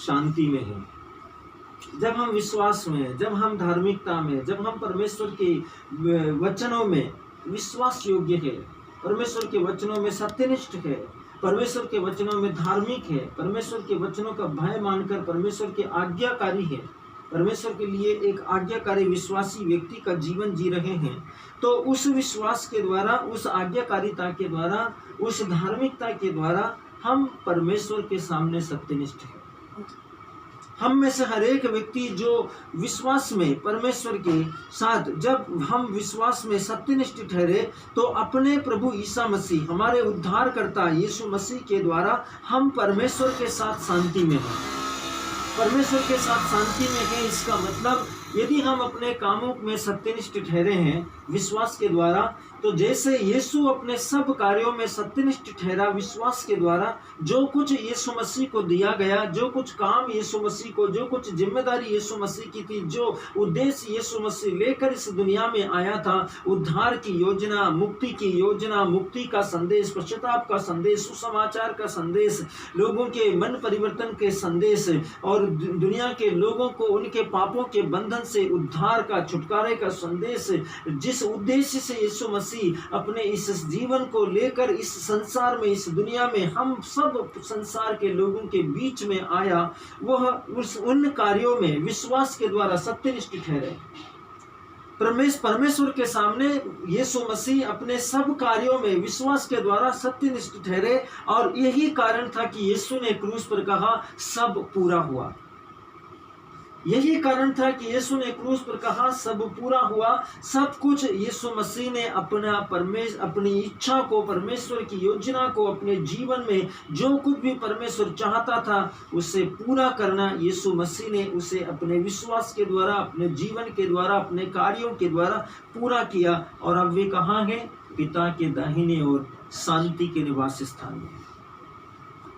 शांति में हैं। जब हम विश्वास में, जब हम धार्मिकता में, जब हम परमेश्वर के वचनों में विश्वास योग्य है, परमेश्वर के वचनों में सत्यनिष्ठ है, परमेश्वर के वचनों में धार्मिक है, परमेश्वर के वचनों का भय मानकर परमेश्वर के आज्ञाकारी है, परमेश्वर के लिए एक आज्ञाकारी विश्वासी व्यक्ति का जीवन जी रहे हैं, तो उस विश्वास के द्वारा, उस आज्ञाकारिता के द्वारा, उस धार्मिकता के द्वारा हम परमेश्वर के सामने सत्यनिष्ठ हैं। हम में से हर एक व्यक्ति जो विश्वास में परमेश्वर के साथ, जब हम विश्वास में सत्यनिष्ठ ठहरे तो अपने प्रभु ईसा मसीह, हमारे उद्धारकर्ता यीशु मसीह के द्वारा हम परमेश्वर के साथ शांति में हैं। परमेश्वर के साथ शांति में हैं, इसका मतलब यदि हम अपने कामों में सत्यनिष्ठ ठहरे हैं विश्वास के द्वारा, तो जैसे यीशु अपने सब कार्यों में सत्यनिष्ठ ठहरा विश्वास के द्वारा, जो कुछ यीशु मसीह को दिया गया, जो कुछ काम यीशु मसीह को, जो कुछ जिम्मेदारी यीशु मसीह की थी, जो उद्देश्य यीशु मसीह लेकर इस दुनिया में आया था, उद्धार की योजना, मुक्ति की योजना, मुक्ति का संदेश, पश्चाताप का संदेश, सुसमाचार का संदेश, लोगों के मन परिवर्तन के संदेश और दुनिया के लोगों को उनके पापों के बंधन से उद्धार का, छुटकारे का संदेश, जिस उद्देश्य से यीशु मसीह अपने इस जीवन को लेकर इस संसार में, इस दुनिया में हम सब संसार के लोगों के बीच में आया, वह उन कार्यों में विश्वास के द्वारा सत्यनिष्ठ ठहरे। परमेश्वर के सामने यीशु मसीह अपने सब कार्यों में विश्वास के द्वारा सत्यनिष्ठ ठहरे, और यही कारण था कि यीशु ने क्रूस पर कहा सब पूरा हुआ। यही कारण था कि यीशु ने क्रूस पर कहा सब पूरा हुआ। सब कुछ यीशु मसीह ने अपनी इच्छा को, परमेश्वर की योजना को, अपने जीवन में जो कुछ भी परमेश्वर चाहता था उसे पूरा करना यीशु मसीह ने उसे अपने विश्वास के द्वारा, अपने जीवन के द्वारा, अपने कार्यों के द्वारा पूरा किया। और अब वे कहाँ हैं? पिता के दाहिने ओर शांति के निवास स्थान में।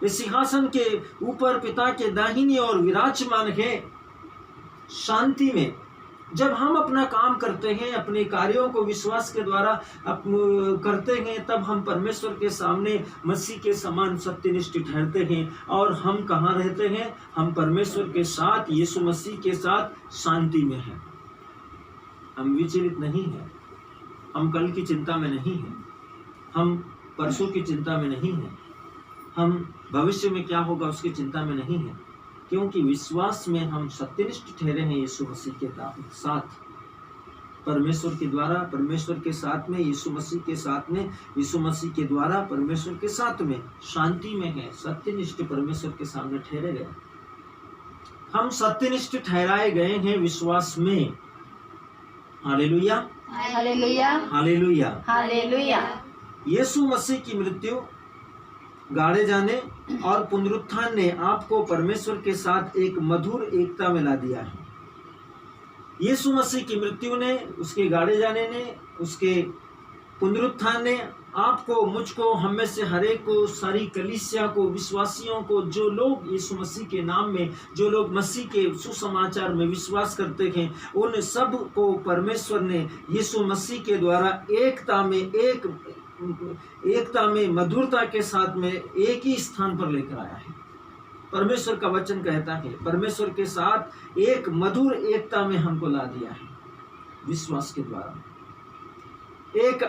इस सिंहासन के ऊपर पिता के दाहिने ओर विराजमान है शांति में। जब हम अपना काम करते हैं, अपने कार्यों को विश्वास के द्वारा करते हैं, तब हम परमेश्वर के सामने मसीह के समान सत्यनिष्ठ ठहरते हैं। और हम कहाँ रहते हैं? हम परमेश्वर के साथ, यीशु मसीह के साथ शांति में हैं। हम विचलित नहीं हैं, हम कल की चिंता में नहीं हैं, हम परसों की चिंता में नहीं हैं, हम भविष्य में क्या होगा उसकी चिंता में नहीं हैं, क्योंकि विश्वास में हम सत्यनिष्ठ ठहरे हैं यीशु मसीह के साथ, परमेश्वर के द्वारा, परमेश्वर के साथ में, यीशु मसीह के साथ में, यीशु मसीह के द्वारा परमेश्वर के साथ में शांति में है, सत्यनिष्ठ परमेश्वर के सामने ठहरे गए। हम सत्यनिष्ठ ठहराए गए हैं विश्वास में। Hallelujah, hallelujah, hallelujah, hallelujah. Yeshu Masih की मृत्यु, गाड़े जाने और पुनरुत्थान ने आपको परमेश्वर के साथ एक मधुर एकता में ला दिया है। यीशु मसीह की मृत्यु ने, उसके गाड़े जाने ने, उसके पुनरुत्थान ने आपको, मुझको, हम में से हर एक को, सारी कलीसिया को, विश्वासियों को, जो लोग यीशु मसीह के नाम में, जो लोग मसीह के सुसमाचार में विश्वास करते हैं, उन सब को परमेश्वर ने यीशु मसीह के द्वारा एकता में, मधुरता के साथ में एक ही स्थान पर लेकर आया है। परमेश्वर का वचन कहता है परमेश्वर के साथ एक मधुर एकता में हमको ला दिया है विश्वास के द्वारा। एक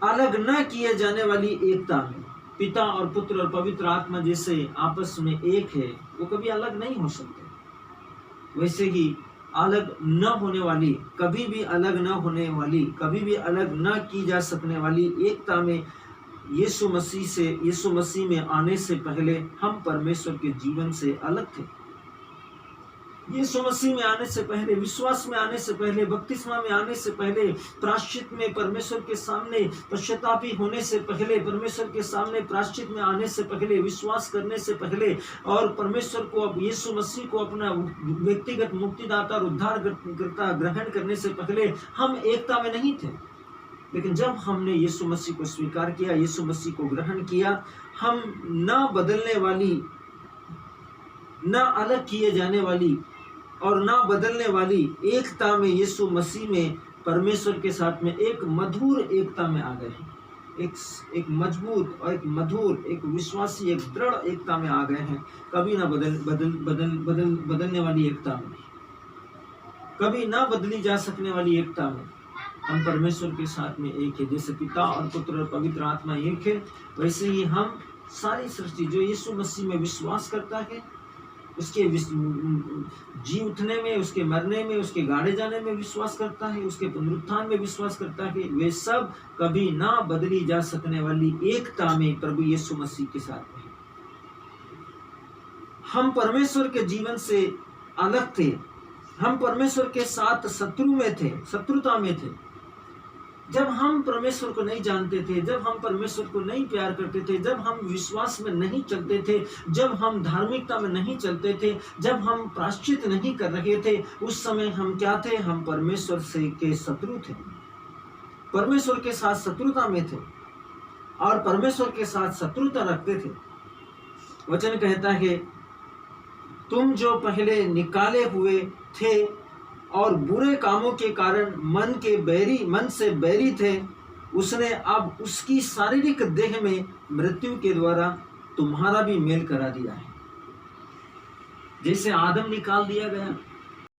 अलग न किए जाने वाली एकता में पिता और पुत्र और पवित्र आत्मा जैसे आपस में एक है, वो कभी अलग नहीं हो सकते। वैसे ही अलग न होने वाली, कभी भी अलग न होने वाली, कभी भी अलग न की जा सकने वाली एकता में यीशु मसीह में आने से पहले हम परमेश्वर के जीवन से अलग थे। यीशु मसीह में आने से पहले, विश्वास में आने से पहले, बपतिस्मा में आने से पहले, प्रायश्चित में परमेश्वर के सामने पश्चातापी होने से पहले, परमेश्वर के सामने प्रायश्चित में आने से पहले, विश्वास करने से पहले, और परमेश्वर को, अब यीशु मसीह को अपना व्यक्तिगत मुक्तिदाता और उद्धारकर्ता ग्रहण करने से पहले हम एकता में नहीं थे। लेकिन जब हमने यीशु मसीह को स्वीकार किया, यीशु मसीह को ग्रहण किया, हम न बदलने वाली, न अलग किए जाने वाली और ना बदलने वाली एकता में, यीशु मसीह में, परमेश्वर के साथ में एक मधुर एकता में आ गए हैं। एक मजबूत और एक मधुर, एक विश्वासी, एक दृढ़ एकता में आ गए हैं। कभी ना बदलने वाली एकता में, कभी ना बदली जा सकने वाली एकता में हम परमेश्वर के साथ में एक है। जैसे पिता और पुत्र और पवित्र आत्मा एक है, वैसे ही हम सारी सृष्टि जो यीशु मसीह में विश्वास करता है, उसके जी उठने में, उसके मरने में, उसके गाड़े जाने में विश्वास करता है, उसके पुनरुत्थान में विश्वास करता है, वे सब कभी ना बदली जा सकने वाली एकता में प्रभु यीशु मसीह के साथ में। हम परमेश्वर के जीवन से अलग थे, हम परमेश्वर के साथ शत्रुता में थे। जब हम परमेश्वर को नहीं जानते थे, जब हम परमेश्वर को नहीं प्यार करते थे, जब हम विश्वास में नहीं चलते थे, जब हम धार्मिकता में नहीं चलते थे, जब हम प्रायश्चित नहीं कर रहे थे, उस समय हम क्या थे? हम परमेश्वर के शत्रु थे, परमेश्वर के साथ शत्रुता में थे और परमेश्वर के साथ शत्रुता रखते थे। वचन कहता है, तुम जो पहले निकाले हुए थे और बुरे कामों के कारण मन से बैरी थे, उसने अब उसकी शारीरिक देह में मृत्यु के द्वारा तुम्हारा भी मेल करा दिया है। जैसे आदम निकाल दिया गया,